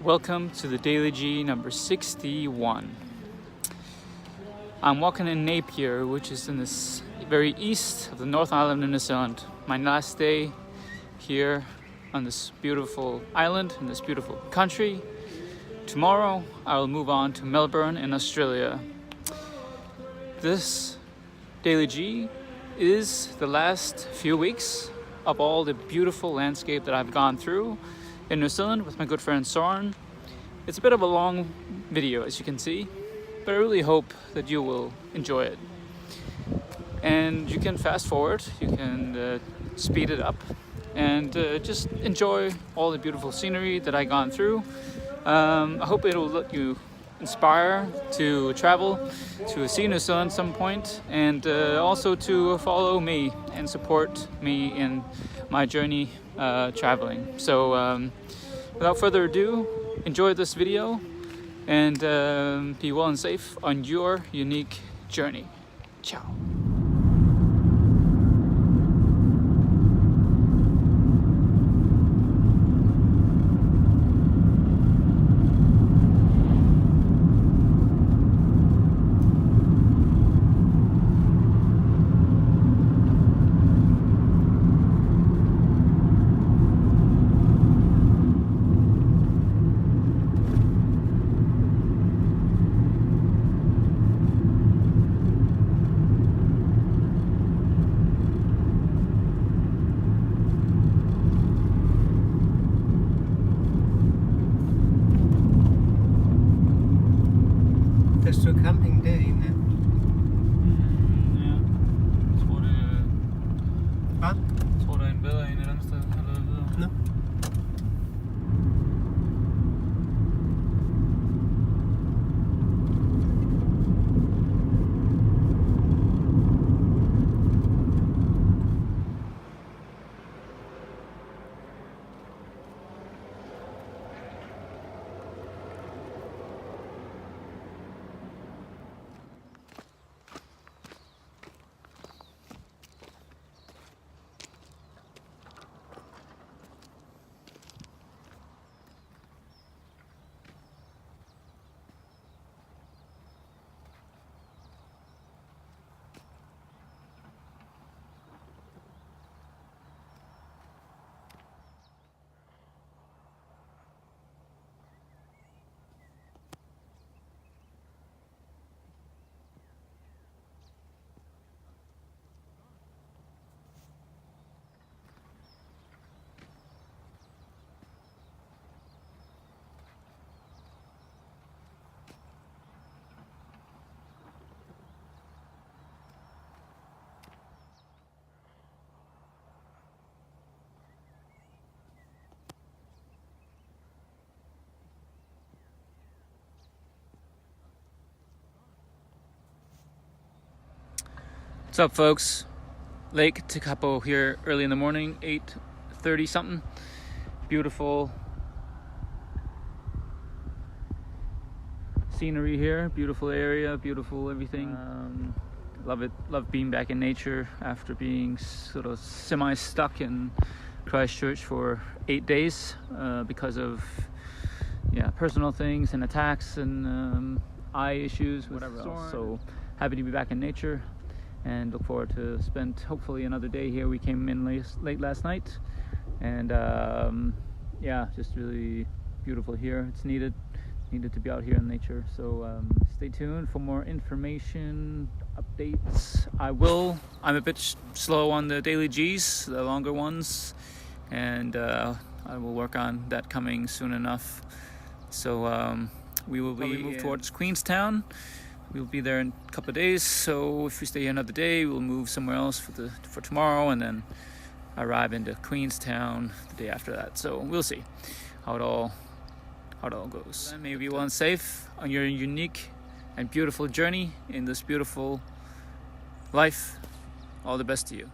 Welcome to the DailyG number 61. I'm walking in Napier, which is in this very east of the North Island in New Zealand. My last day here on this beautiful island in this beautiful country. Tomorrow I will move on to Melbourne in Australia. This DailyG is the last few weeks of all the beautiful landscape that I've gone through in New Zealand with my good friend Soren. It's a bit of a long video, as you can see, but I really hope that you will enjoy it. And you can fast forward, you can speed it up, and just enjoy all the beautiful scenery that I've gone through. I hope it will let you inspire to travel, to see New Zealand some point, and also to follow me and support me in my journey traveling. So without further ado, enjoy this video and be well and safe on your unique journey. Ciao. Det står camping der inne. Ja, jeg tror det Hvad? jeg tror der er en bedre en et andet sted. Eller videre. Nå. What's up, folks? Lake Tekapo here early in the morning, 8:30 something. Beautiful scenery here, beautiful area, beautiful everything. Love it. Love being back in nature after being sort of semi-stuck in Christchurch for 8 days because of personal things and attacks and eye issues, whatever else. So happy to be back in nature. And look forward to spend hopefully another day here. We came in late last night, and just really beautiful here. It's needed to be out here in nature. So stay tuned for more information, updates. I'm a bit slow on the DailyGs, the longer ones, and I will work on that coming soon enough. So we will move towards Queenstown. We'll be there in a couple of days, so if we stay here another day, we'll move somewhere else for tomorrow, and then arrive into Queenstown the day after that. So we'll see how it all goes. May you be well and safe on your unique and beautiful journey in this beautiful life. All the best to you.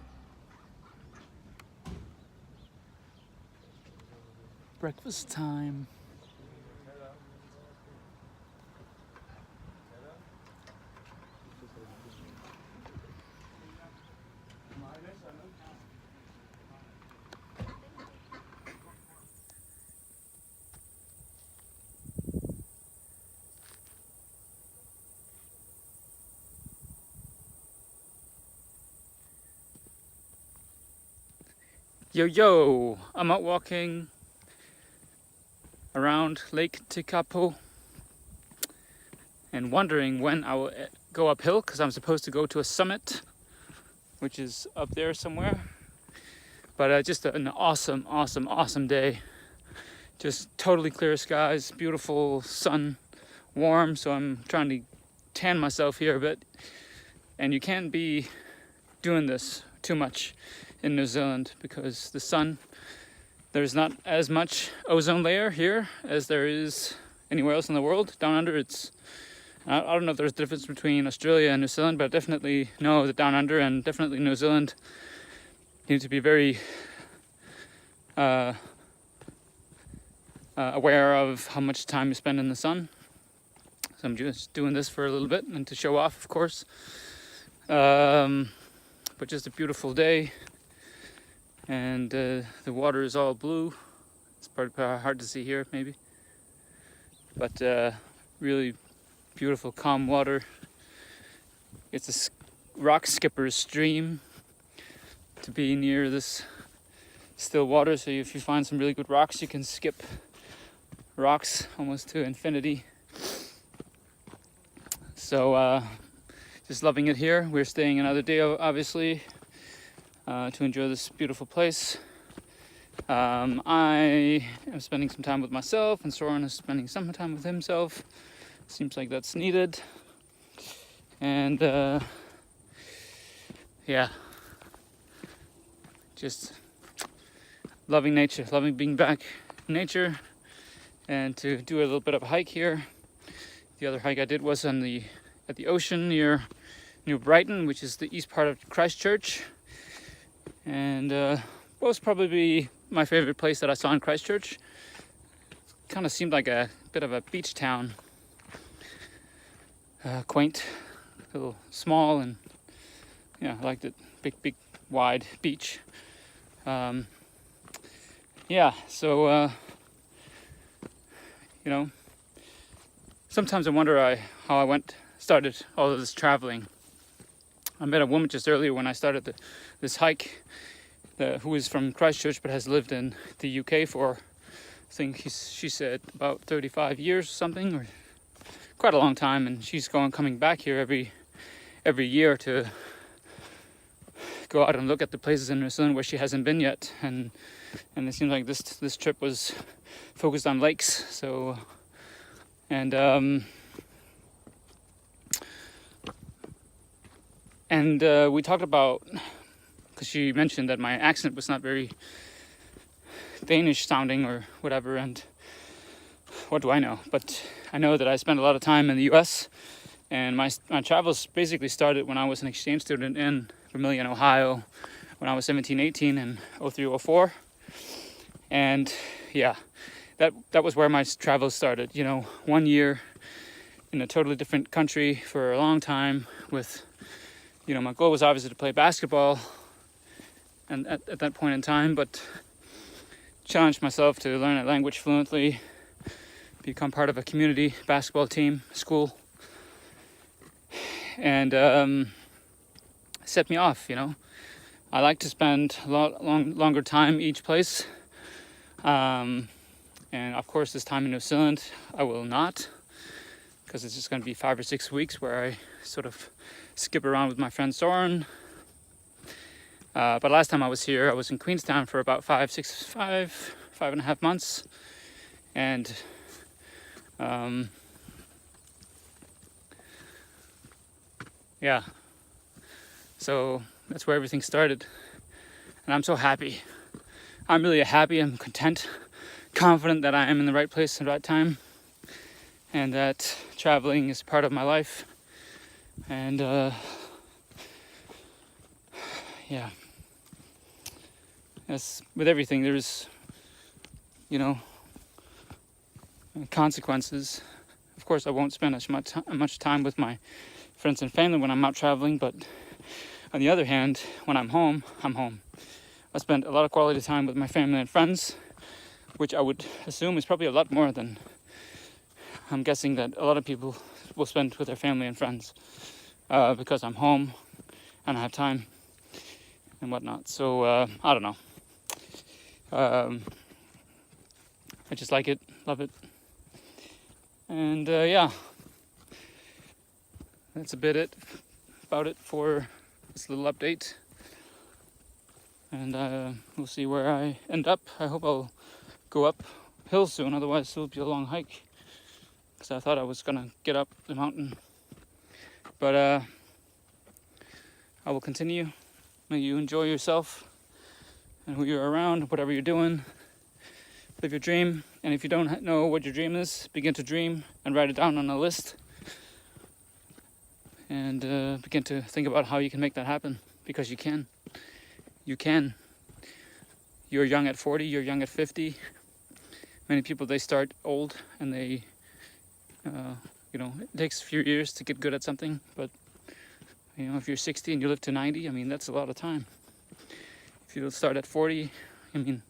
Breakfast time. Yo, I'm out walking around Lake Tekapo and wondering when I will go uphill, because I'm supposed to go to a summit which is up there somewhere. But just an awesome day. Just totally clear skies, beautiful sun, warm, so I'm trying to tan myself here a bit. And you can't be doing this too much in New Zealand because the sun, there's not as much ozone layer here as there is anywhere else in the world. Down under, I don't know if there's a difference between Australia and New Zealand, but I definitely know that down under and definitely New Zealand need to be very aware of how much time you spend in the sun. So I'm just doing this for a little bit and to show off, of course. But just a beautiful day, and the water is all blue. It's probably hard to see here, maybe, but really beautiful, calm water. It's a rock skipper's dream to be near this still water. So if you find some really good rocks, you can skip rocks almost to infinity. So just loving it here. We're staying another day, obviously, to enjoy this beautiful place. I am spending some time with myself, and Soren is spending some time with himself. Seems like that's needed. And yeah, just loving nature, loving being back in nature, and to do a little bit of a hike here. The other hike I did was at the ocean near Brighton, which is the east part of Christchurch, and was probably my favorite place that I saw in Christchurch. Kind of seemed like a bit of a beach town, quaint, a little small, and yeah, I liked it. Big, wide beach. Yeah, so sometimes I wonder how I started all of this traveling. I met a woman just earlier when I started this hike, who is from Christchurch but has lived in the UK for, I think she said about 35 years or something, or quite a long time, and she's coming back here every year to go out and look at the places in New Zealand where she hasn't been yet, and it seems like this trip was focused on lakes. So and we talked about, because she mentioned that my accent was not very Danish sounding or whatever, and what do I know? But I know that I spent a lot of time in the US, and my travels basically started when I was an exchange student in Vermilion, Ohio, when I was 17, 18 in 03, 04. And yeah, that was where my travels started. 1 year in a totally different country for a long time with, my goal was obviously to play basketball, and at that point in time, but challenged myself to learn a language fluently, become part of a community basketball team, school, and set me off. I like to spend a lot longer time each place, and of course this time in New Zealand I will not, because it's just going to be 5 or 6 weeks where I sort of skip around with my friend Soren. But last time I was here, I was in Queenstown for about 5.5 months, and yeah, so that's where everything started, and I'm so happy. I'm really happy. I'm content, confident that I am in the right place at the right time, and that traveling is part of my life. And yeah, as with everything, there's consequences. Of course, I won't spend as much time with my friends and family when I'm out traveling, but on the other hand, when I'm home, I'm home. I spend a lot of quality time with my family and friends, which I would assume is probably a lot more than I'm guessing that a lot of people will spend with their family and friends, because I'm home and I have time and whatnot. So I don't know. I just like it, love it. And yeah, that's about it for this little update. And we'll see where I end up. I hope I'll go up hill soon, otherwise it'll be a long hike, because I thought I was gonna get up the mountain. But I will continue. May you enjoy yourself and who you're around, whatever you're doing. Live your dream, and if you don't know what your dream is, begin to dream and write it down on a list, and begin to think about how you can make that happen, because you can. You can. You're young at 40, you're young at 50. Many people, they start old, and they, it takes a few years to get good at something, but if you're 60 and you live to 90, I mean, that's a lot of time. If you start at 40, I mean,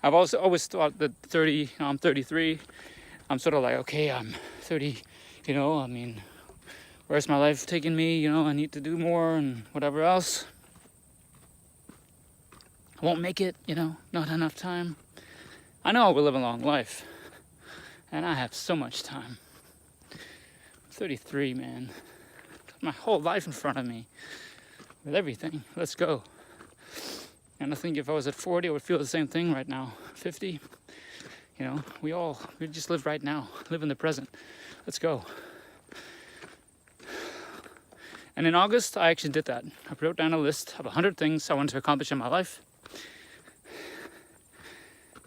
I've also always thought that 30, I'm 33, I'm sort of like, okay, I'm 30, I mean, where's my life taking me? I need to do more and whatever else. I won't make it, not enough time. I know I will live a long life, and I have so much time. I'm 33, man. Got my whole life in front of me with everything. Let's go. And I think if I was at 40, I would feel the same thing right now. 50, we just live right now, live in the present. Let's go. And in August, I actually did that. I wrote down a list of 100 things I wanted to accomplish in my life.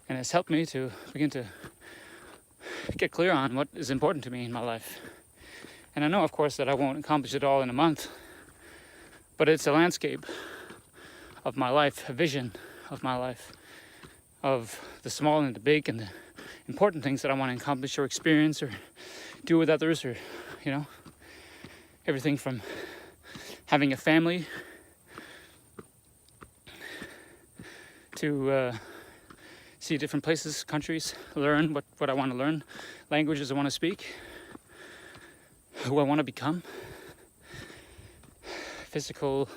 And it's helped me to begin to get clear on what is important to me in my life. And I know, of course, that I won't accomplish it all in a month, but it's a landscape of my life, a vision of my life, of the small and the big and the important things that I want to accomplish or experience or do with others, or, everything from having a family to see different places, countries, learn what I want to learn, languages I want to speak, who I want to become, physical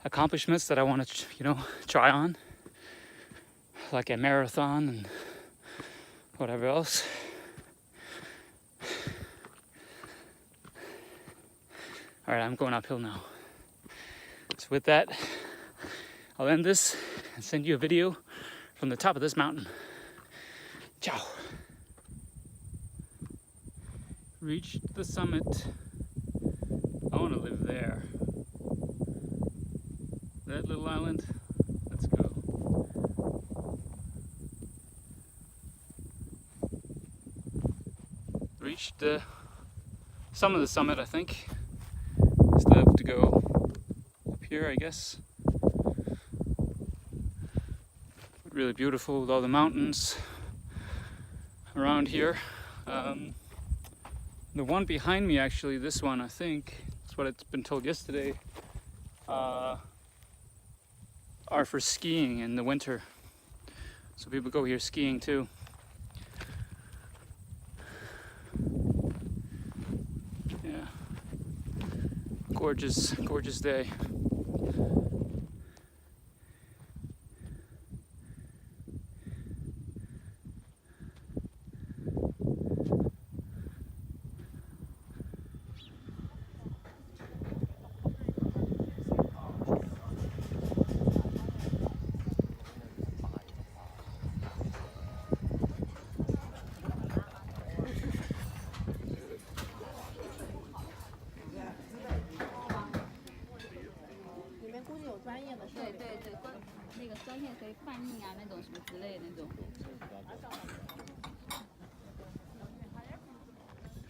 accomplishments that I want to, try on, like a marathon and whatever else. All right, I'm going uphill now. So with that, I'll end this and send you a video from the top of this mountain. Ciao. Reached the summit. I want to live there. That little island. Let's go. Reached some of the summit, I think. Still have to go up here, I guess. Really beautiful with all the mountains around here. The one behind me, actually, this one, I think, that's what it's been told yesterday, are for skiing in the winter. So people go here skiing too. Yeah. Gorgeous, gorgeous day.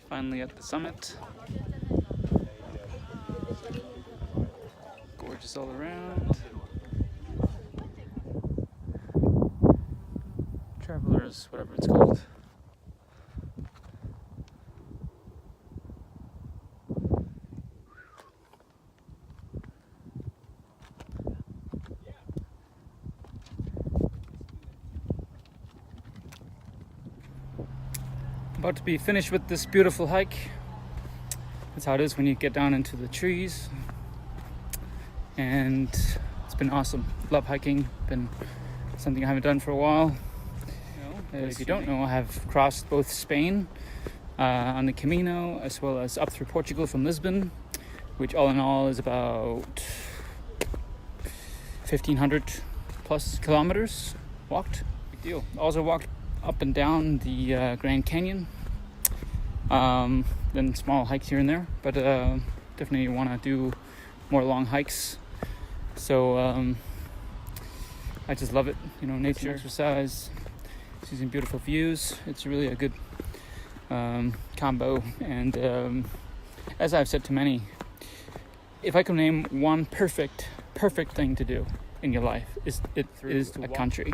Finally at the summit. Gorgeous all around. Travelers, whatever it's called. About to be finished with this beautiful hike. That's how it is when you get down into the trees. And it's been awesome. Love hiking. Been something I haven't done for a while. If you don't know, I have crossed both Spain on the Camino, as well as up through Portugal from Lisbon, which all in all is about 1,500 plus kilometers walked. Big deal. Also walked up and down the Grand Canyon, then small hikes here and there, but definitely want to do more long hikes. So I just love it, you know, nature, exercise, seeing beautiful views. It's really a good combo. And as I've said to many, if I can name one perfect thing to do in your life, it is a country.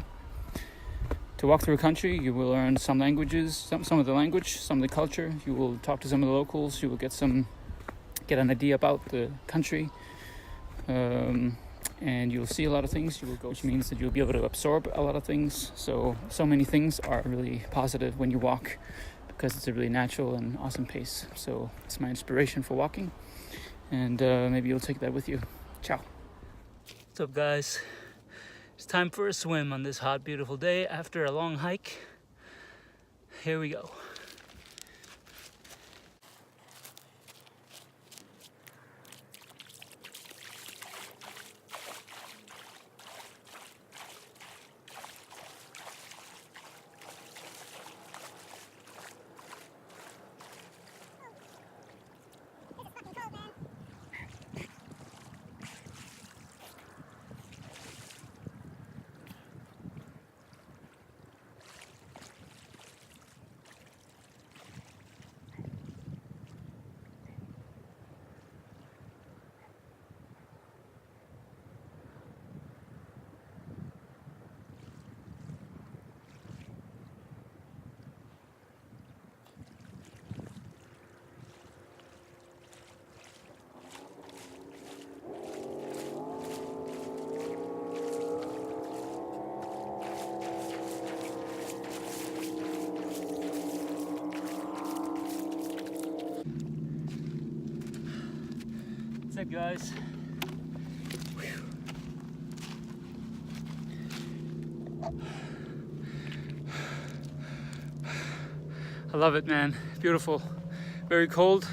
To walk through a country, you will learn some languages, some of the language, some of the culture. You will talk to some of the locals. You will get an idea about the country, and you'll see a lot of things. Which means that you'll be able to absorb a lot of things. So many things are really positive when you walk, because it's a really natural and awesome pace. So it's my inspiration for walking, and maybe you'll take that with you. Ciao. What's up, guys? It's time for a swim on this hot, beautiful day after a long hike. Here we go. That's it, guys. I love it, man. Beautiful. Very cold.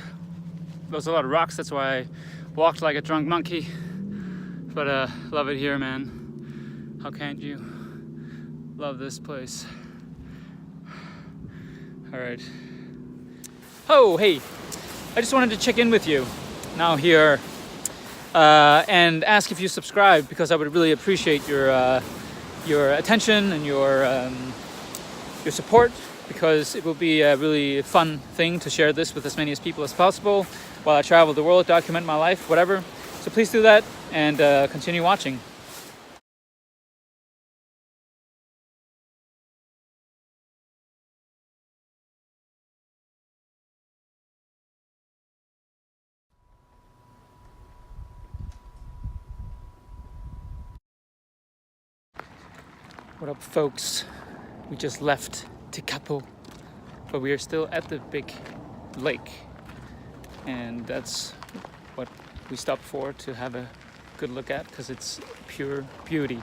There's a lot of rocks, that's why I walked like a drunk monkey. But love it here, man. How can't you? Love this place. All right. Oh, hey. I just wanted to check in with you now here and ask if you subscribe, because I would really appreciate your attention and your support, because it will be a really fun thing to share this with as many people as possible while I travel the world, document my life, whatever. So please do that and continue watching. What up, folks? We just left Tekapo, but we are still at the big lake, and that's what we stopped for, to have a good look at, because it's pure beauty.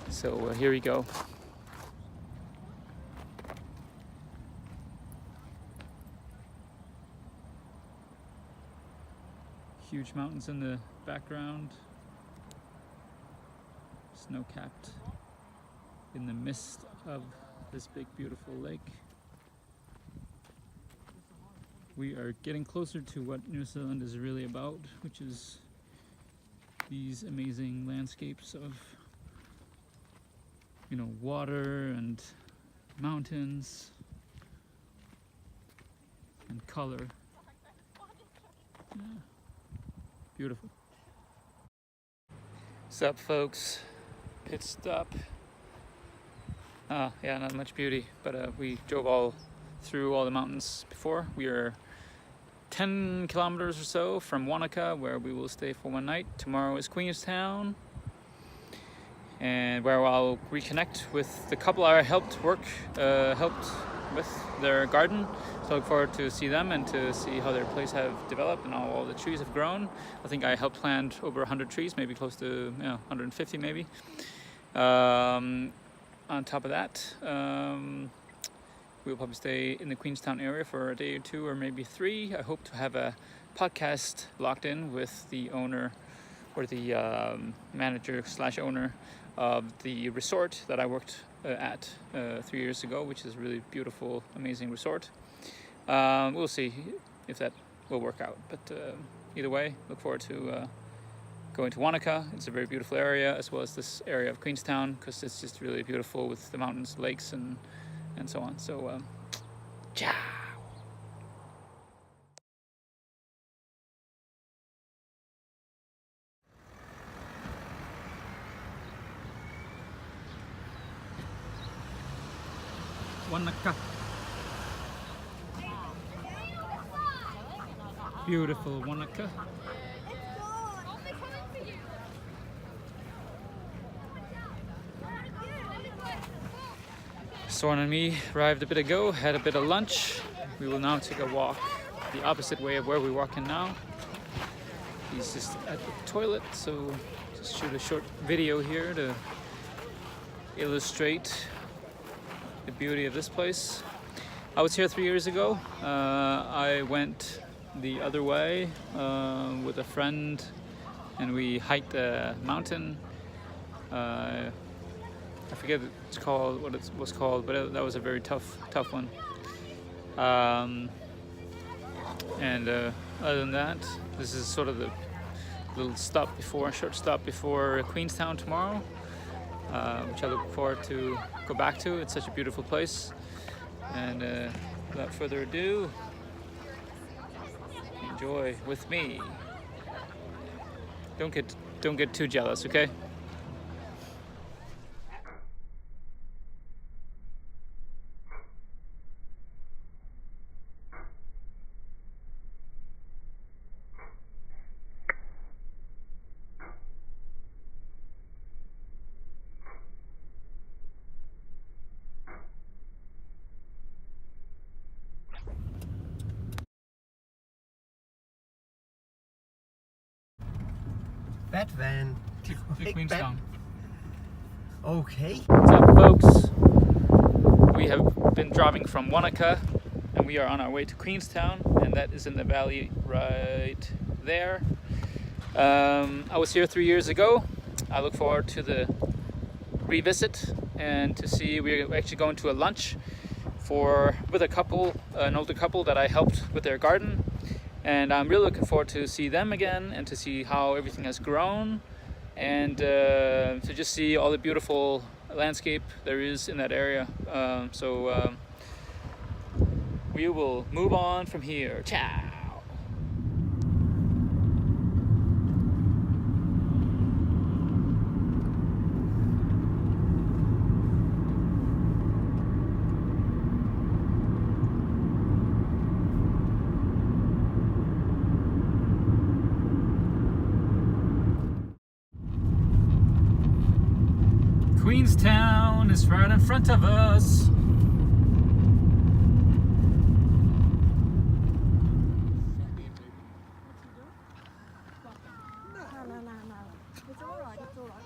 So here we go. Huge mountains in the background, snow-capped in the midst of this big beautiful lake. We are getting closer to what New Zealand is really about, which is these amazing landscapes of, you know, water and mountains and color. Yeah. Beautiful. What's up, folks? Pit stop. Yeah, not much beauty, but we drove all through all the mountains before. We are 10 kilometers or so from Wanaka, where we will stay for one night. Tomorrow is Queenstown, and where I'll reconnect with the couple I helped with their garden. So I look forward to see them and to see how their place have developed and how all the trees have grown. I think I helped plant over 100 trees, maybe close to 150 maybe. On top of that, we'll probably stay in the Queenstown area for a day or two or maybe 3. I hope to have a podcast locked in with the owner or the manager / owner of the resort that I worked at 3 years ago, which is a really beautiful, amazing resort. We'll see if that will work out, but either way, look forward to going to Wanaka. It's a very beautiful area, as well as this area of Queenstown, because it's just really beautiful with the mountains, lakes, and so on. So, ciao. Wanaka. Beautiful Wanaka. Soren and me arrived a bit ago, had a bit of lunch. We will now take a walk the opposite way of where we're walking now. He's just at the toilet, so just shoot a short video here to illustrate the beauty of this place. I was here 3 years ago. I went the other way with a friend, and we hiked a mountain. I forget what it was called, but that was a very tough one. And other than that, this is sort of the little short stop before Queenstown tomorrow, which I look forward to go back to. It's such a beautiful place. And without further ado, enjoy with me. Don't get too jealous, okay? That van. To Queenstown. Okay. What's up, folks? We have been driving from Wanaka, and we are on our way to Queenstown, and that is in the valley right there. I was here 3 years ago. I look forward to the revisit and to see. We're actually going to a lunch with a couple, an older couple that I helped with their garden. And I'm really looking forward to see them again and to see how everything has grown, and to just see all the beautiful landscape there is in that area. So we will move on from here. Ciao. Queenstown is right in front of us. No. It's alright, it's alright.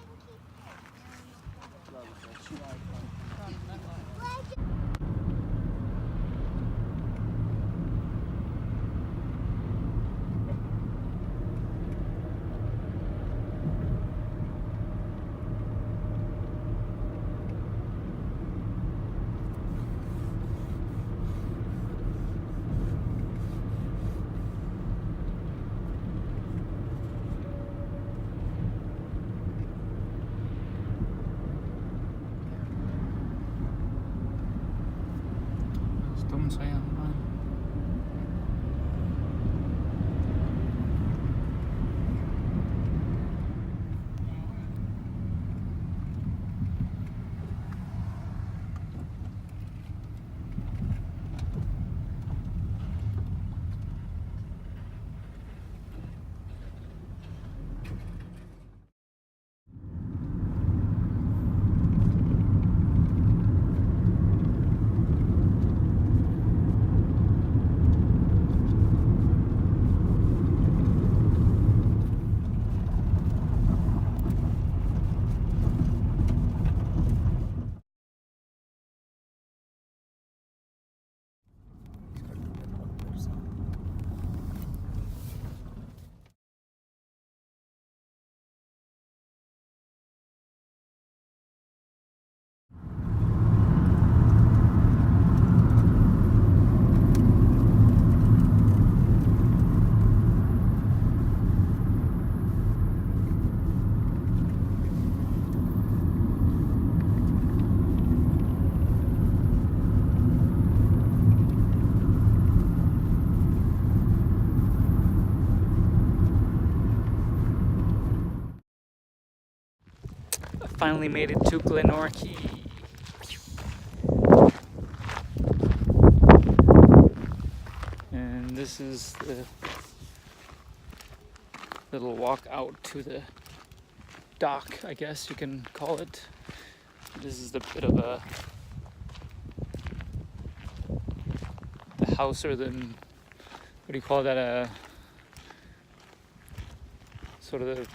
finally made it to Glenorchy. And this is the little walk out to the dock, I guess you can call it. This is the bit of the house, or the, what do you call that, sort of the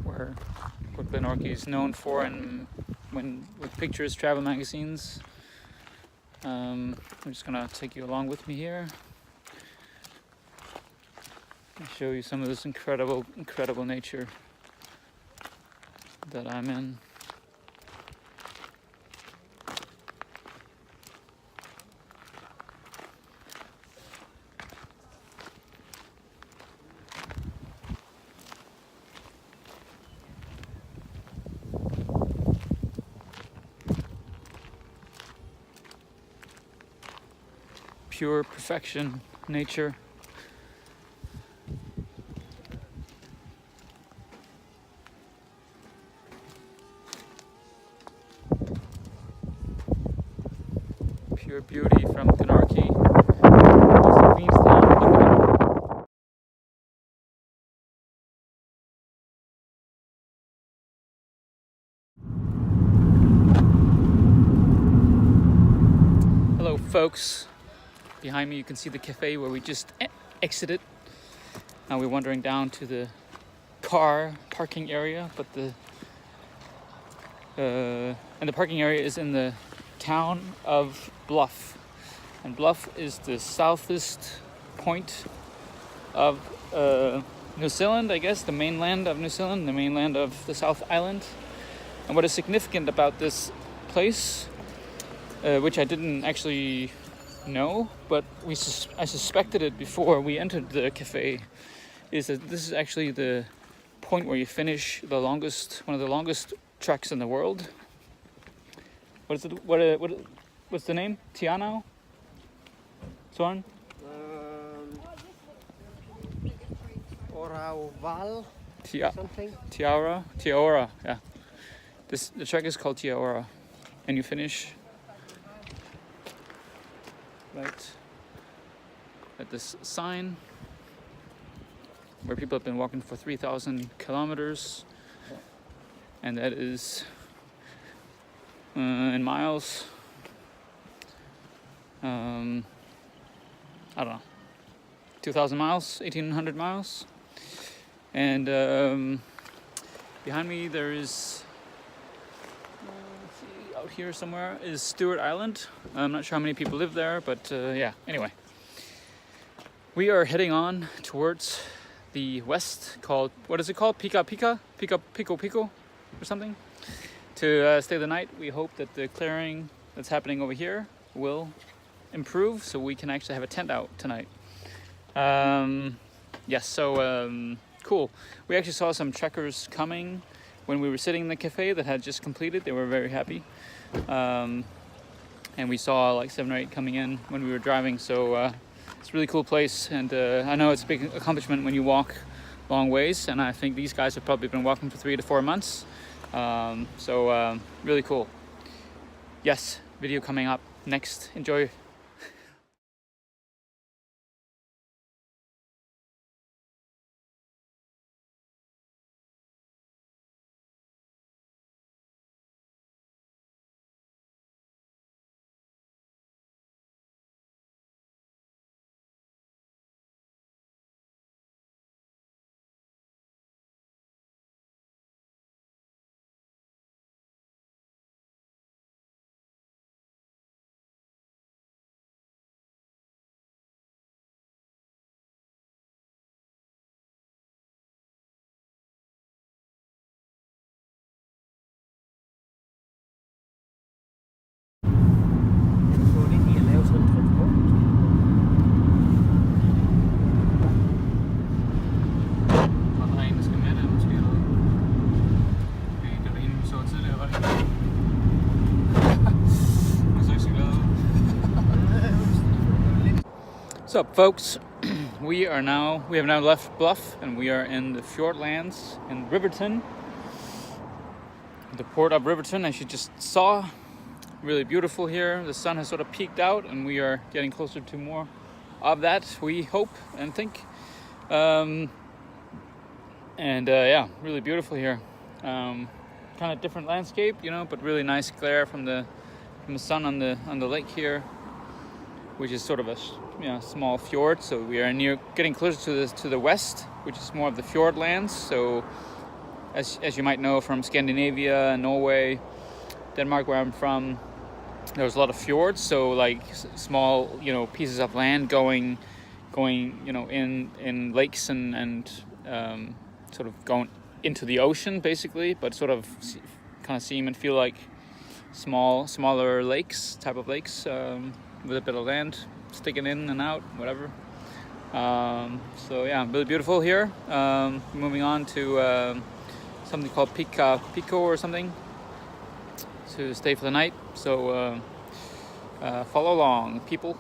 where Glenorchy is known for, and when with pictures, travel magazines. I'm just gonna take you along with me here and show you some of this incredible nature that I'm in. Pure perfection, nature. Pure beauty from Glenorchy. There's the Queenstown. Hello, folks. Behind me you can see the cafe where we just exited. Now we're wandering down to the car parking area, but and the parking area is in the town of Bluff. And Bluff is the southest point of New Zealand, I guess, the mainland of New Zealand, the mainland of the South Island. And what is significant about this place, which I didn't actually know, but I suspected it before we entered the cafe, is that this is actually the point where you finish one of the longest treks in the world. What is it? What's the name? Tiano? Soren? Oraval. Something. Tiaora. Yeah. The trek is called Tiaora, and you finish right at this sign where people have been walking for 3,000 kilometers, and that is in miles, I don't know, 2,000 miles, 1,800 miles. And behind me there is, let's see, out here somewhere is Stewart Island. I'm not sure how many people live there, but yeah, anyway. We are heading on towards the west, called, what is it called? Pico or something, to stay the night. We hope that the clearing that's happening over here will improve so we can actually have a tent out tonight. Yes, so cool. We actually saw some trekkers coming when we were sitting in the cafe that had just completed. They were very happy. And we saw like 7 or 8 coming in when we were driving, so it's a really cool place. And I know it's a big accomplishment when you walk long ways, and I think these guys have probably been walking for 3 to 4 months. So really cool. Yes, video coming up next. Enjoy. What's up, folks? we have now left Bluff, and we are in the Fjordlands in Riverton, the port of Riverton, as you just saw. Really beautiful here. The sun has sort of peaked out, and we are getting closer to more of that, we hope and think. Yeah, really beautiful here. Kind of different landscape, but really nice glare from the sun on the lake here, which is sort of a small fjord. So we are getting closer to the west, which is more of the Fjordlands. So as you might know from Scandinavia and Norway, Denmark, where I'm from, there's a lot of fjords. So like small pieces of land going in lakes and sort of going into the ocean basically, but sort of kind of seem and feel like smaller lakes, type of lakes, with a bit of land sticking in and out, whatever. So yeah, really beautiful here. Moving on to something called Tekapo or something to stay for the night. So follow along, people.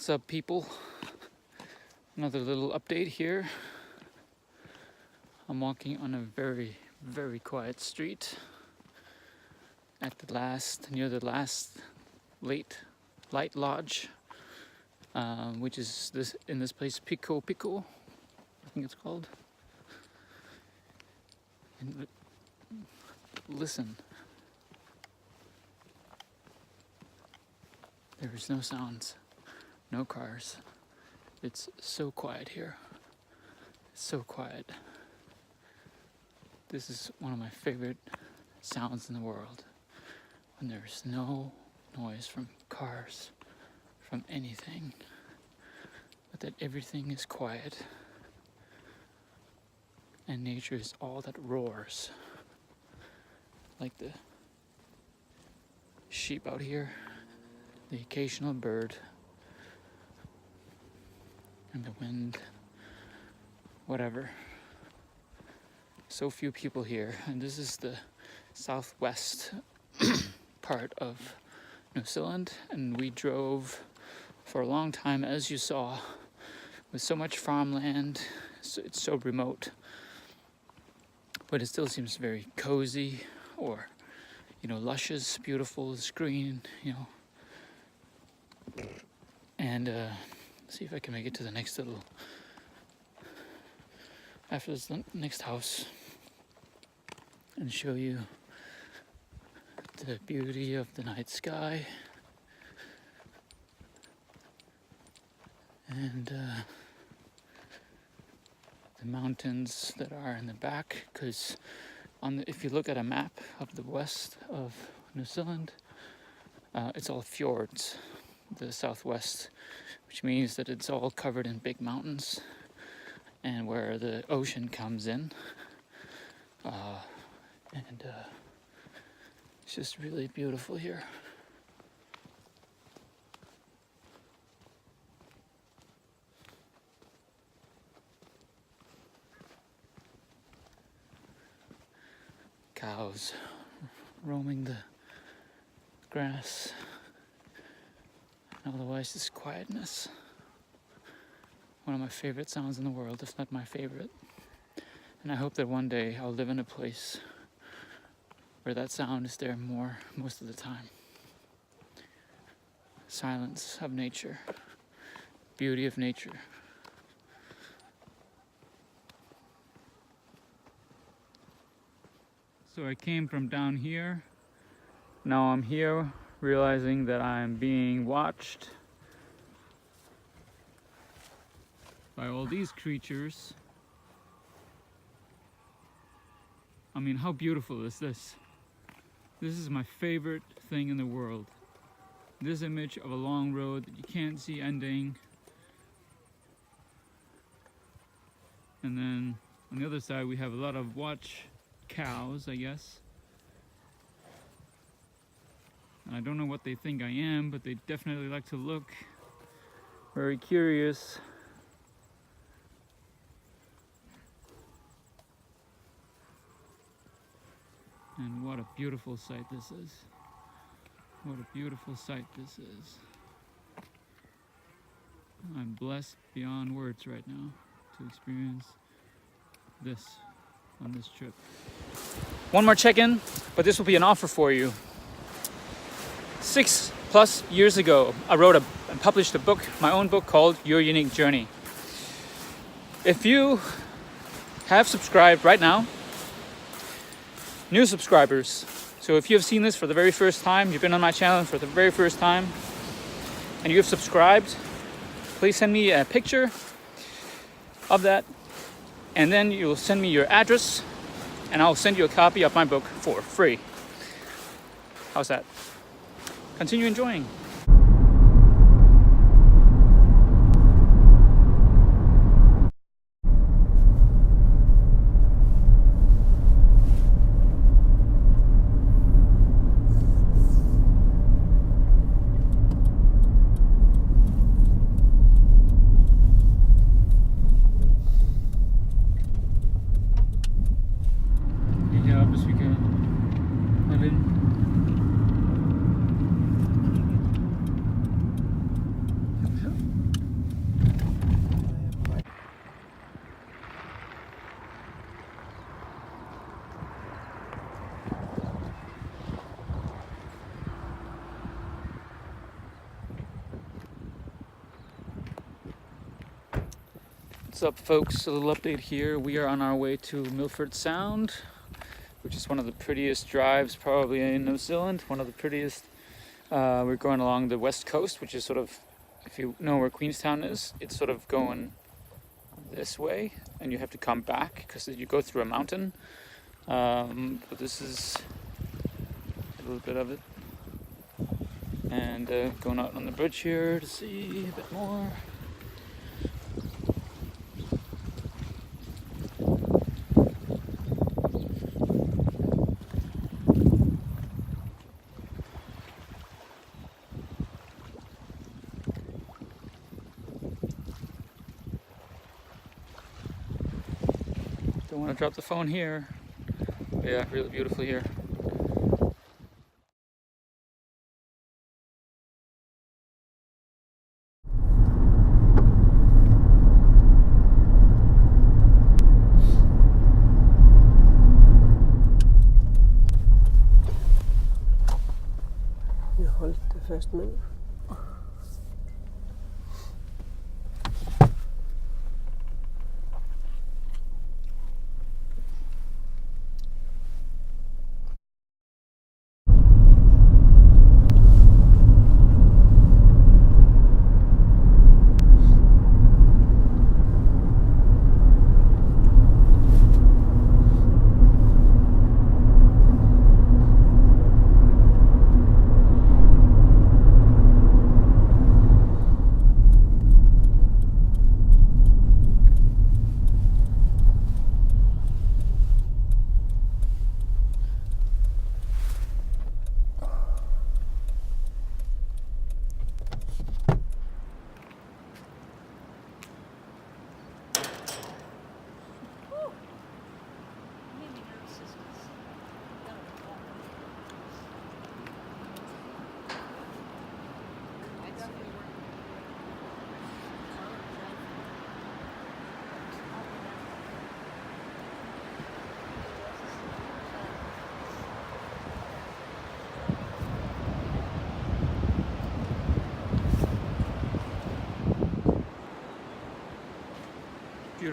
What's up, people? Another little update here. I'm walking on a very, very quiet street near the last light lodge, which is in this place, Pico, I think it's called. And listen, there is no sounds. No cars. It's so quiet here. So quiet. This is one of my favorite sounds in the world. When there's no noise from cars, from anything, but that everything is quiet. And nature is all that roars. Like the sheep out here, the occasional bird, and the wind, whatever. So few people here, and this is the southwest part of New Zealand, and we drove for a long time, as you saw, with so much farmland. So it's so remote, but it still seems very cozy, or luscious, beautiful, it's green, and see if I can make it to the next after this next house, and show you the beauty of the night sky and the the mountains that are in the back, because if you look at a map of the west of New Zealand, it's all fjords, the southwest, which means that it's all covered in big mountains, and where the ocean comes in, and it's just really beautiful here. Cows roaming the grass, and otherwise this quietness. One of my favorite sounds in the world, if not my favorite. And I hope that one day I'll live in a place where that sound is there most of the time. Silence of nature, beauty of nature. So I came from down here. Now I'm here realizing that I'm being watched by all these creatures. I mean, how beautiful is this? This is my favorite thing in the world. This image of a long road that you can't see ending. And then on the other side we have a lot of watch cows, I guess. And I don't know what they think I am, but they definitely like to look. Very curious. And what a beautiful sight this is. What a beautiful sight this is. I'm blessed beyond words right now to experience this on this trip. One more check-in, but this will be an offer for you. 6+ years ago, I wrote and published a book, my own book called Your Unique Journey. If you have subscribed right now, new subscribers, so if you have seen this for the very first time, you've been on my channel for the very first time, and you have subscribed, please send me a picture of that, and then you'll send me your address, and I'll send you a copy of my book for free. How's that? Continue enjoying. What's up, folks? A little update here. We are on our way to Milford Sound, which is one of the prettiest drives probably in New Zealand. One of the prettiest. We're going along the west coast, which is sort of, if you know where Queenstown is, it's sort of going this way, and you have to come back because you go through a mountain. But this is a little bit of it. And going out on the bridge here to see a bit more. Don't want to drop the phone here. But yeah, really beautiful here. You hold the first minute.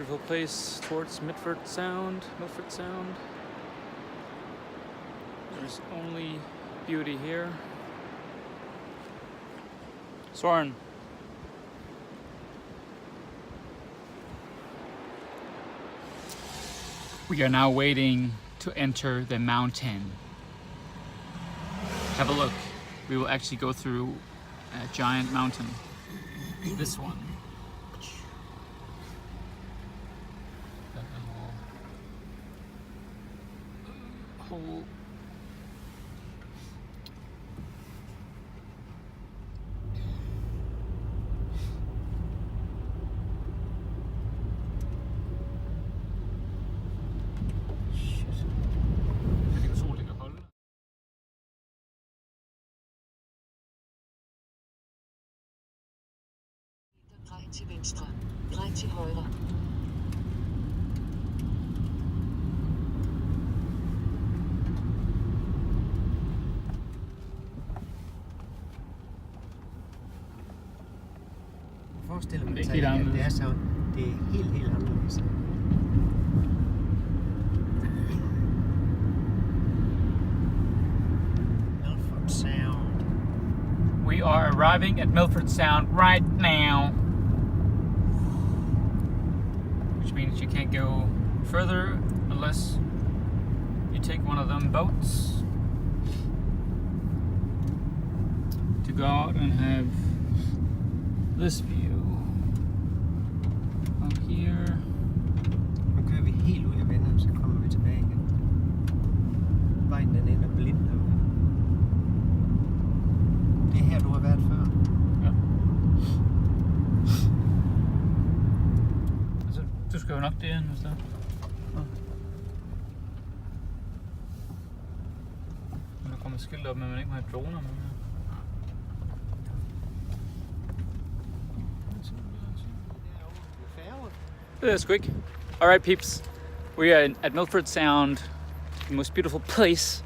beautiful place towards Milford Sound. There's only beauty here. Soren. We are now waiting to enter the mountain. Have a look. We will actually go through a giant mountain. This one. Whole Drej til venstre. Drej til højre. Forestil mig, Det er helt at det anderledes. er så, det er helt anderledes. Milford Sound. We are arriving at Milford Sound right now, which means you can't go further unless you take one of them boats to go out and have this view up here. Nu kører vi helt ud af vender, så kommer vi tilbage igen. Vejen den ender blind derude. Det er her, du har været før. Ja. Altså, du skal jo nok derind, hvis der. Men der kommer skilt op, men man ikke må have droner med. That's quick. All right, peeps. We are at Milford Sound, the most beautiful place,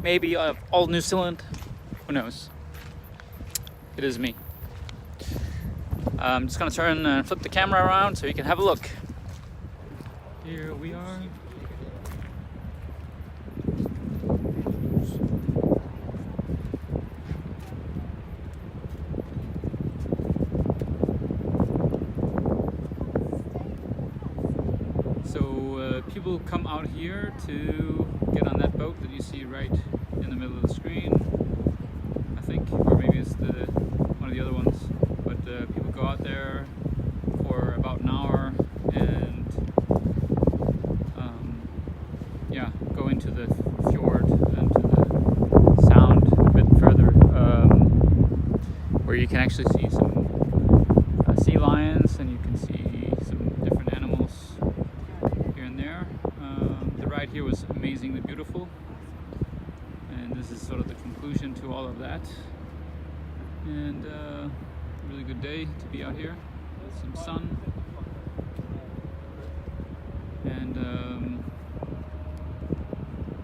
maybe of all New Zealand. Who knows? It is me. I'm just gonna turn and flip the camera around so you can have a look. Here we are. People come out here to get on that boat that you see right in the middle of the screen, I think, or maybe it's one of the other ones. But people go out there for about an hour and yeah, go into the fjord and to the sound a bit further, where you can actually see some sea lions and you can see some different animals. Here was amazingly beautiful, and this is sort of the conclusion to all of that. And really good day to be out here, some sun, and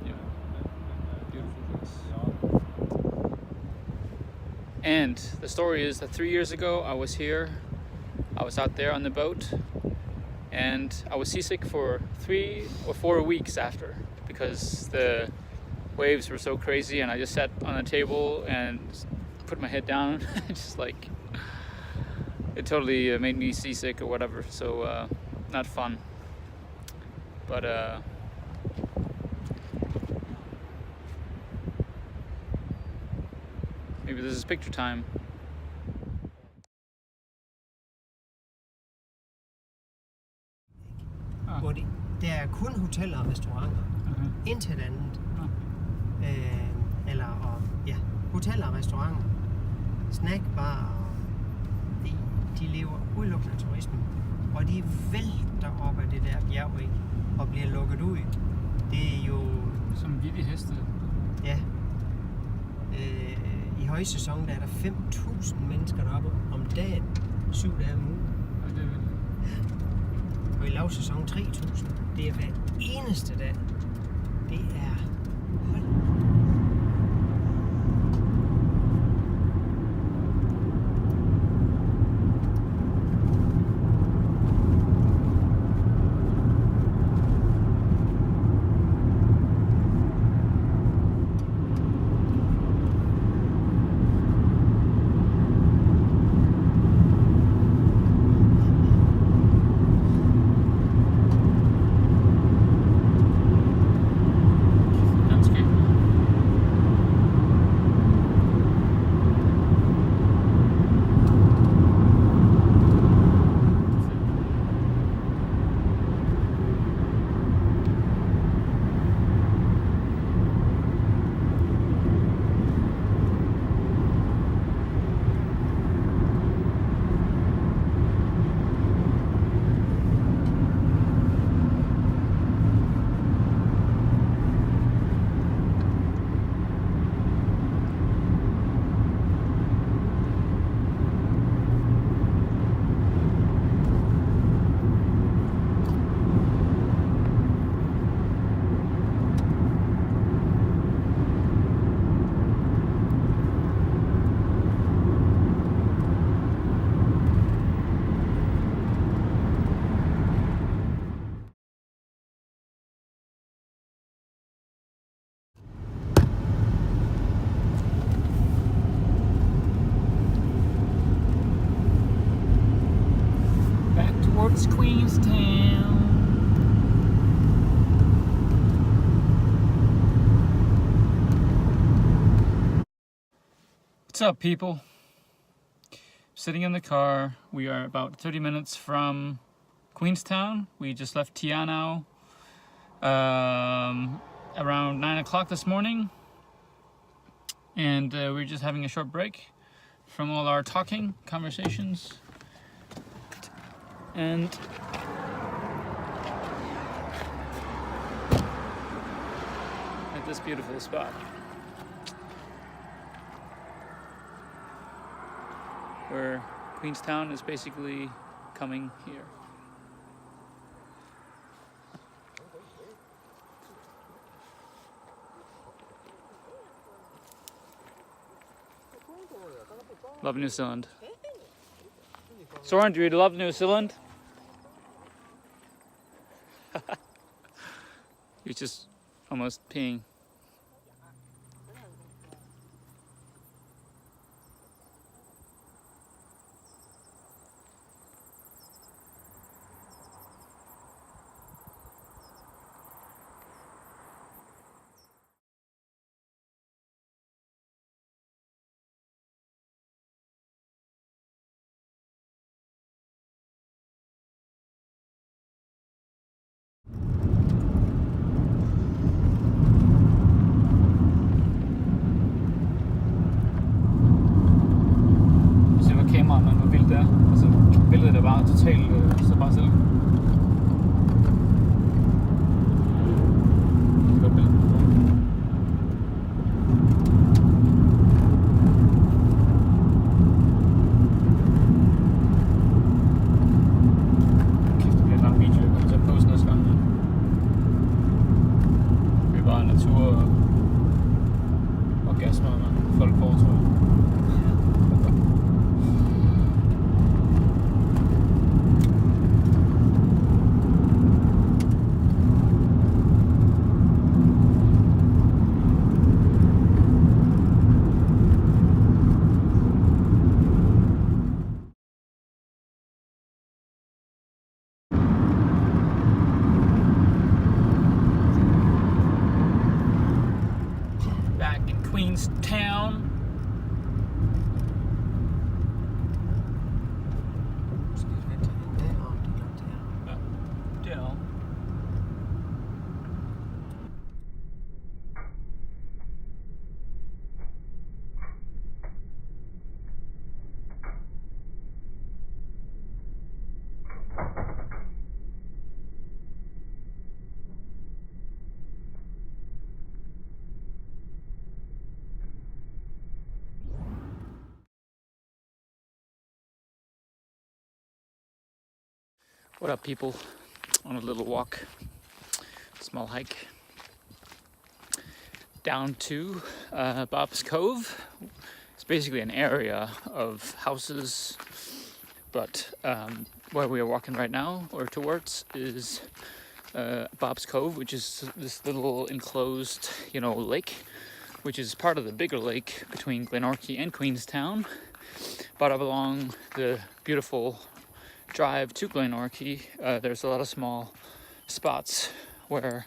yeah, beautiful place. And the story is that 3 years ago I was here, I was out there on the boat, and I was seasick for 3 or 4 weeks after, because the waves were so crazy, and I just sat on a table and put my head down. Just like, it totally made me seasick or whatever, so not fun. But maybe this is picture time. Hvor der er kun hoteller og restauranter. Intet andet. Hoteller og restauranter. Snackbar. De lever udelukkende af turismen. Og de vælter op af det der bjerg, ikke? Og bliver lukket ud. Det er jo... Som vilde heste. Ja. I højsæson der er der 5.000 mennesker deroppe om dagen. 7 dage om ugen. Ja, det er vildt. Og i lavsæson 3.000. Det er hver eneste dag. Det er... Hold. What's up, people? Sitting in the car. We are about 30 minutes from Queenstown. We just left Tianao around 9 o'clock this morning, and we're just having a short break from all our conversations, and at this beautiful spot where Queenstown is basically coming here. Love New Zealand. Soren, do you love New Zealand? You're just almost peeing. Billedet er bare totalt så bare selv. Godt billede. Kæft, det bliver en lang video. Jeg kommer til at poste næste gang. Det er bare natur og orgasmer, man folk får, tror jeg. Queenstown. Ja. What up, people? On a little walk, small hike down to Bob's Cove. It's basically an area of houses, but where we are walking right now, or towards, is Bob's Cove, which is this little enclosed, lake, which is part of the bigger lake between Glenorchy and Queenstown, but up along the beautiful drive to Glenorchy, there's a lot of small spots where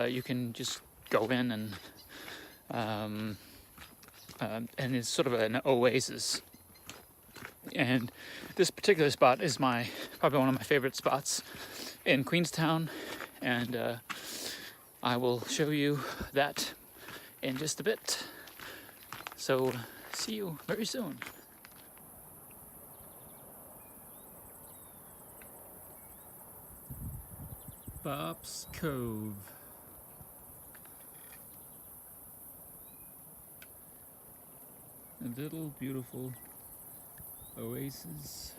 you can just go in and it's sort of an oasis. And this particular spot is probably one of my favorite spots in Queenstown, and I will show you that in just a bit. So see you very soon. Bob's Cove. A little beautiful oasis.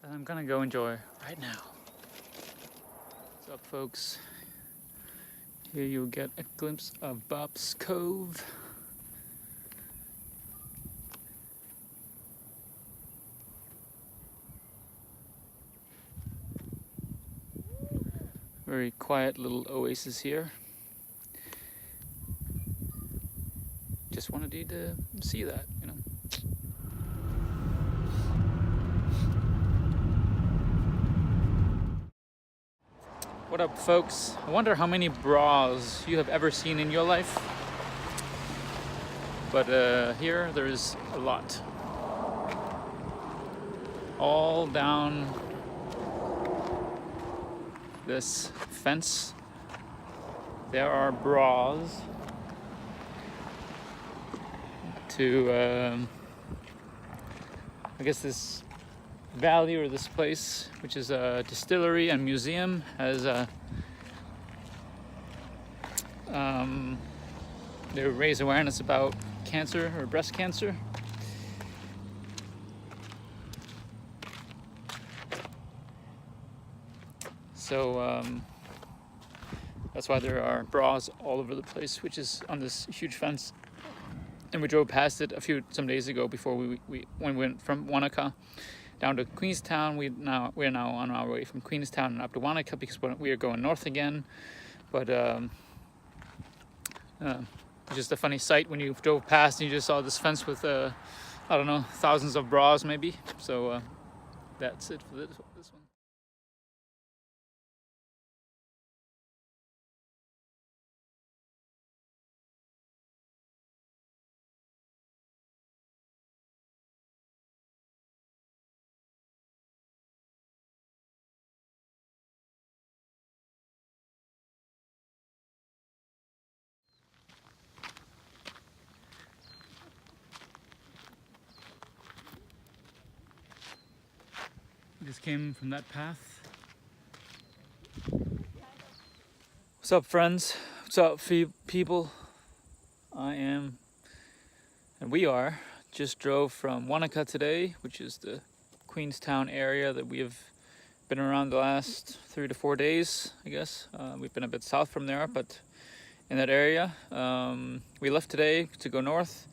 That I'm gonna go enjoy right now. What's up, folks? Here you'll get a glimpse of Bob's Cove. Very quiet little oasis here. Just wanted you to see that, What up, folks? I wonder how many bras you have ever seen in your life. But here there is a lot. All down this fence. There are bras to, I guess this valley or this place, which is a distillery and museum, has they raise awareness about cancer or breast cancer. So that's why there are bras all over the place, which is on this huge fence. And we drove past it some days ago before when we went from Wanaka down to Queenstown. We're now on our way from Queenstown and up to Wanaka because we are going north again. But just a funny sight when you drove past and you just saw this fence with I don't know, thousands of bras maybe. So that's it for this one. Just came from that path. What's up, friends? What's up, people? And we just drove from Wanaka today, which is the Queenstown area that we have been around the last 3 to 4 days, I guess. We've been a bit south from there, but in that area. We left today to go north.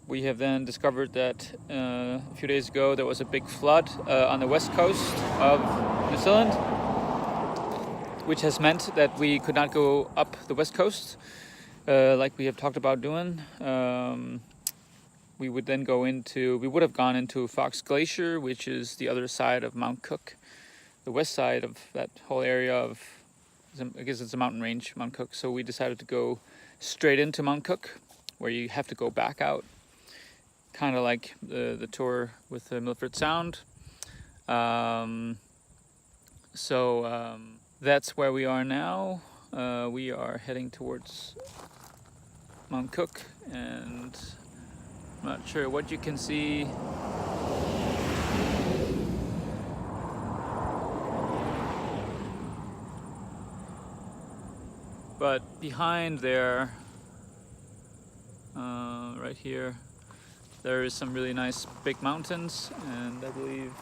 We have then discovered that a few days ago there was a big flood on the west coast of New Zealand, which has meant that we could not go up the west coast like we have talked about doing. We would have gone into Fox Glacier, which is the other side of Mount Cook, the west side of that whole area of, I guess it's a mountain range, Mount Cook. So we decided to go straight into Mount Cook, where you have to go back out. Kind of like the tour with Milford Sound. So that's where we are now. We are heading towards Mount Cook, and I'm not sure what you can see. But behind there, right here, there is some really nice big mountains, and I believe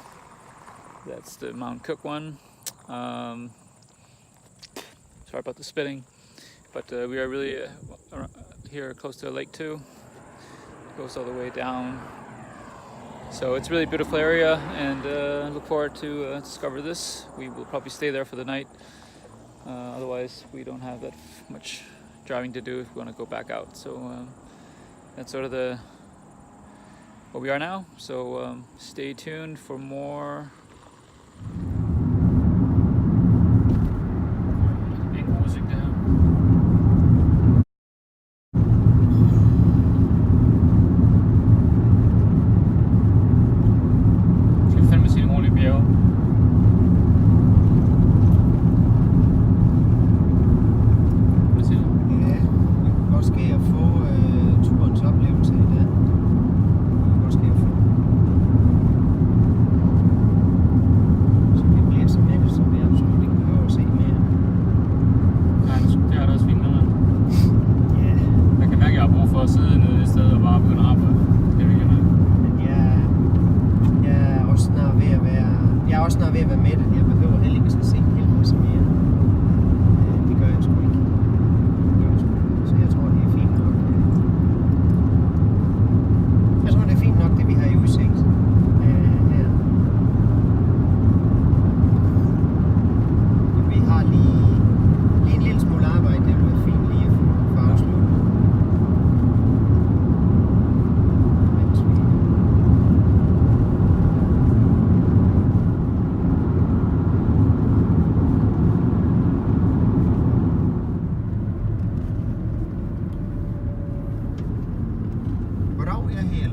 that's the Mount Cook one. Sorry about the spitting, but we are really here close to a lake too. It goes all the way down. So it's a really beautiful area, and look forward to discover this. We will probably stay there for the night. Otherwise, we don't have that much driving to do if we want to go back out. So that's sort of where we are now. So stay tuned for more.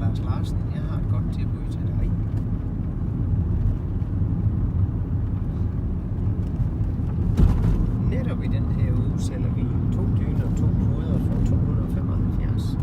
Lars Larsen, jeg har et godt tilbud til dig. Netop i den her uge sælger vi 2 dyner og 2 puder for 275.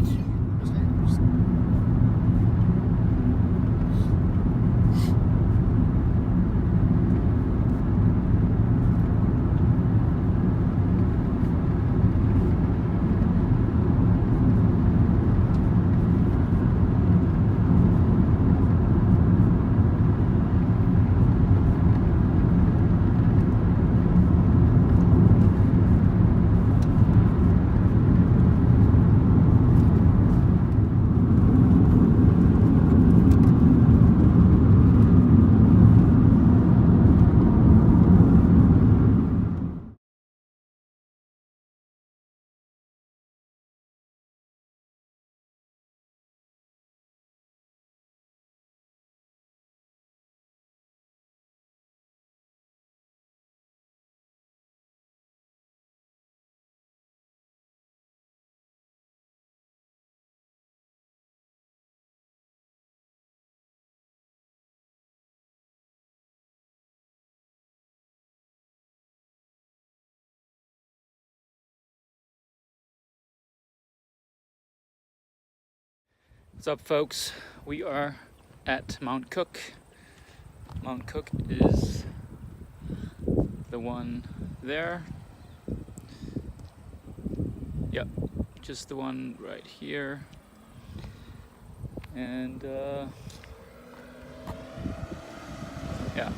What's up, folks? We are at Mount Cook. Mount Cook is the one there. Yep, just the one right here. And yeah,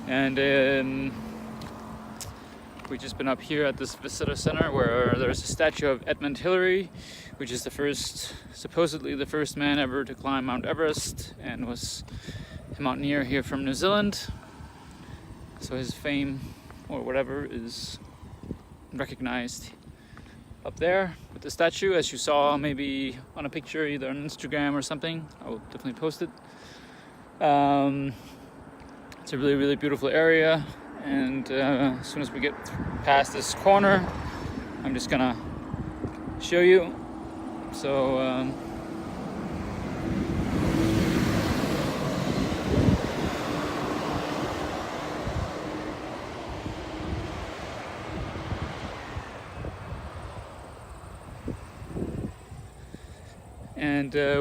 and we've just been up here at this visitor center where there's a statue of Edmund Hillary, which is supposedly the first man ever to climb Mount Everest, and was a mountaineer here from New Zealand. So his fame, or whatever, is recognized up there with the statue, as you saw maybe on a picture either on Instagram or something. I will definitely post it. It's a really, really beautiful area. And as soon as we get past this corner, I'm just gonna show you. So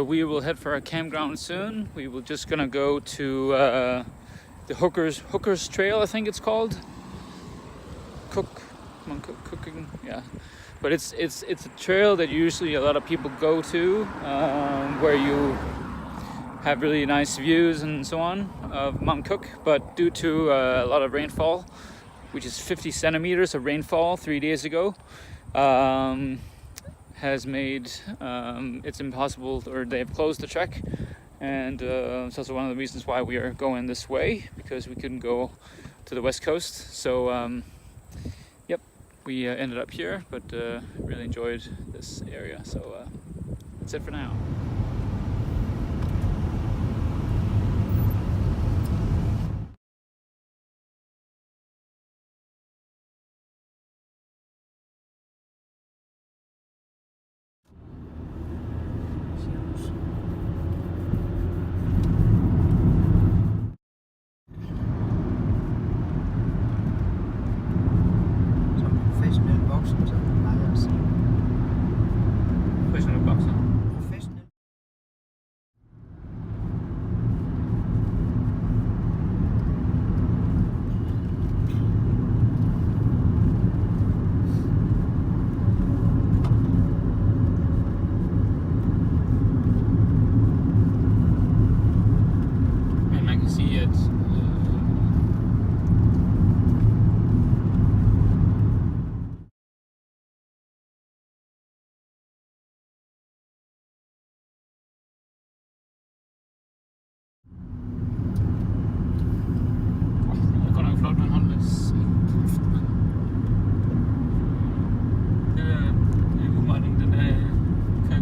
we will head for our campground soon. We will just gonna go to the Hookers Trail, I think it's called. Cooking, yeah. But it's a trail that usually a lot of people go to, where you have really nice views and so on of Mount Cook. But due to a lot of rainfall, which is 50 centimeters of rainfall 3 days ago, has made it's impossible, or they've closed the trek. And it's also one of the reasons why we are going this way, because we couldn't go to the west coast. So yep, we ended up here, but really enjoyed this area. So that's it for now.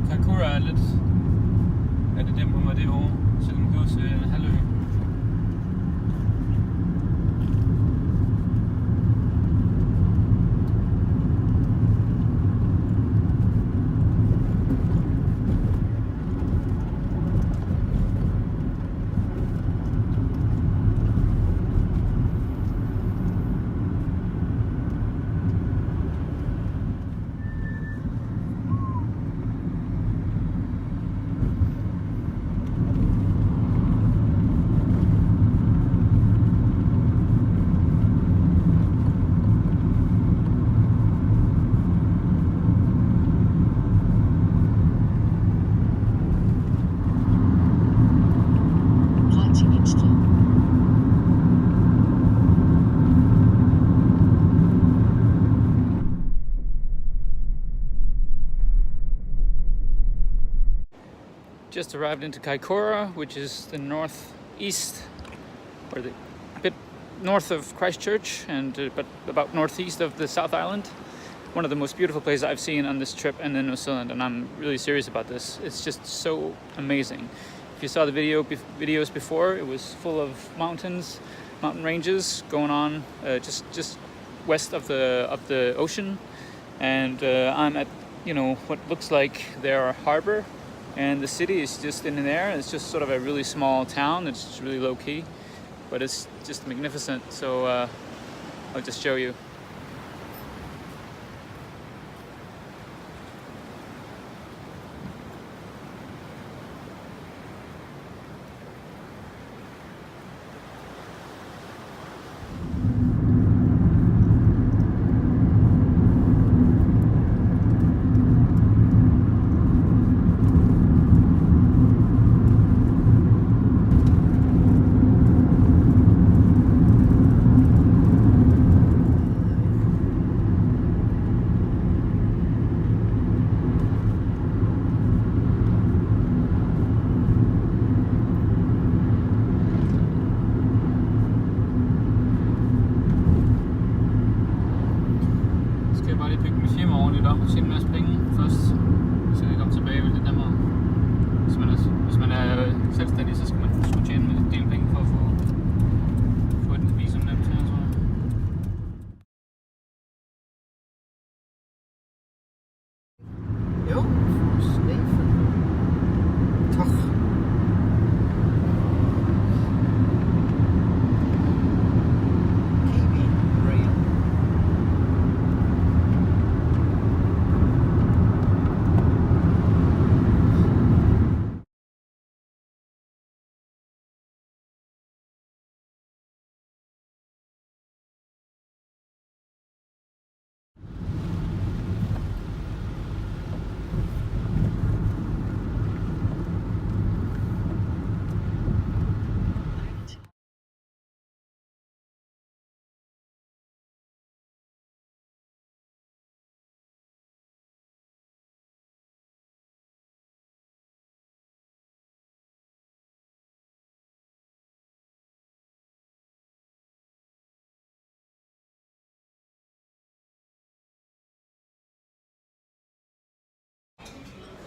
Kaikoura er lidt af det dæmper mig derovre, selvom vi går til en halvø. just arrived into Kaikoura, which is the northeast, or the bit north of Christchurch, and but about northeast of the South Island. One of the most beautiful places I've seen on this trip and in New Zealand, and I'm really serious about this. It's just so amazing. If you saw the videos before, it was full of mountain ranges going on just west of the ocean, and I'm at what looks like their harbor, and the city is just in there. It's just sort of a really small town. It's just really low key, but it's just magnificent. So I'll just show you. Tjene en masse penge først, så jeg kommer tilbage lidt nemmere. Hvis man er selvstændig, så skal man skulle tjene en del penge for at få et visum nemt her, tror jeg. Jo, sneven. Toch. Kiwi rail.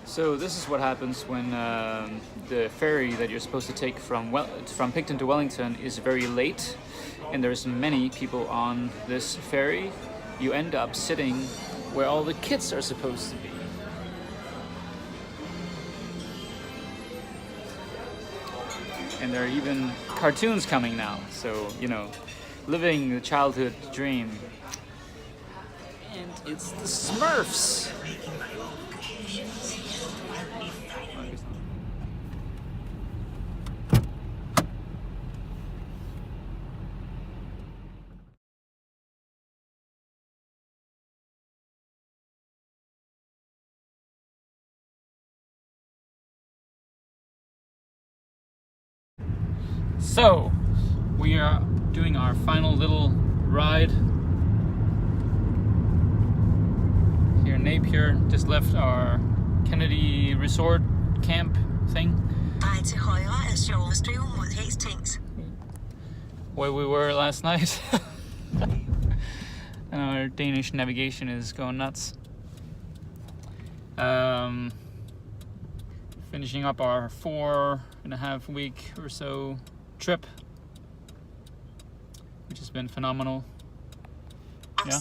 So this is what happens when the ferry that you're supposed to take from Picton to Wellington is very late, and there's many people on this ferry. You end up sitting where all the kids are supposed to be. And there are even cartoons coming now, so living the childhood dream. And it's the Smurfs. So, we are doing our final little ride here in Napier. Just left our Kennedy Resort camp thing, where we were last night. And our Danish navigation is going nuts. Finishing up our 4.5 week or so trip, which has been phenomenal. Yeah.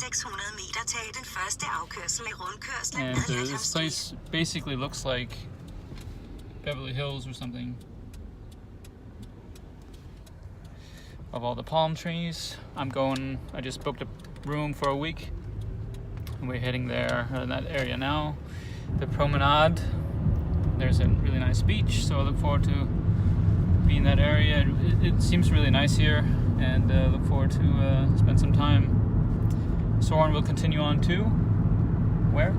And this place basically looks like Beverly Hills or something, of all the palm trees. I just booked a room for a week, and we're heading there in that area now. The promenade, there's a really nice beach, so I look forward to being in that area. It seems really nice here, and look forward to spend some time. Soren will continue on to where?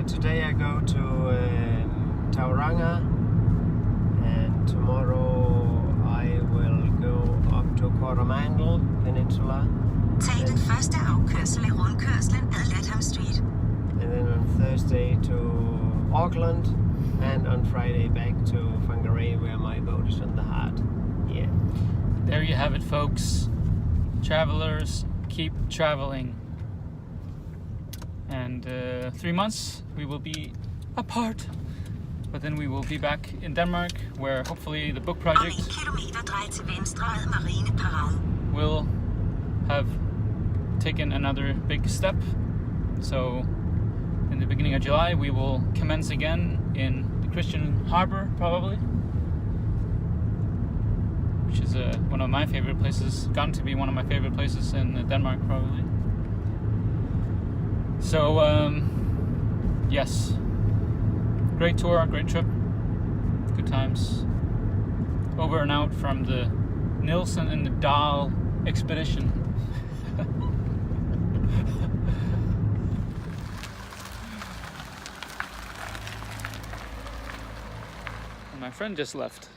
Today I go to Tauranga, and tomorrow I will go up to Coromandel Peninsula. Tag den første afkørsel i rundkørslen ad Latham Street. And then on Thursday to Auckland. And on Friday back to Whangarei, where my boat is on the heart. Yeah. There you have it, folks. Travelers keep traveling. And 3 months we will be apart. But then we will be back in Denmark, where hopefully the book Om project 1 kilometer drej til venstre ad Marineparaden. will have taken another big step. So in the beginning of July we will commence again in the Christian Harbor, probably, which is one of my favorite places, gotten to be one of my favorite places in Denmark, probably. So yes, great tour, great trip, good times. Over and out from the Nielsen and the Dahl expedition. My friend just left.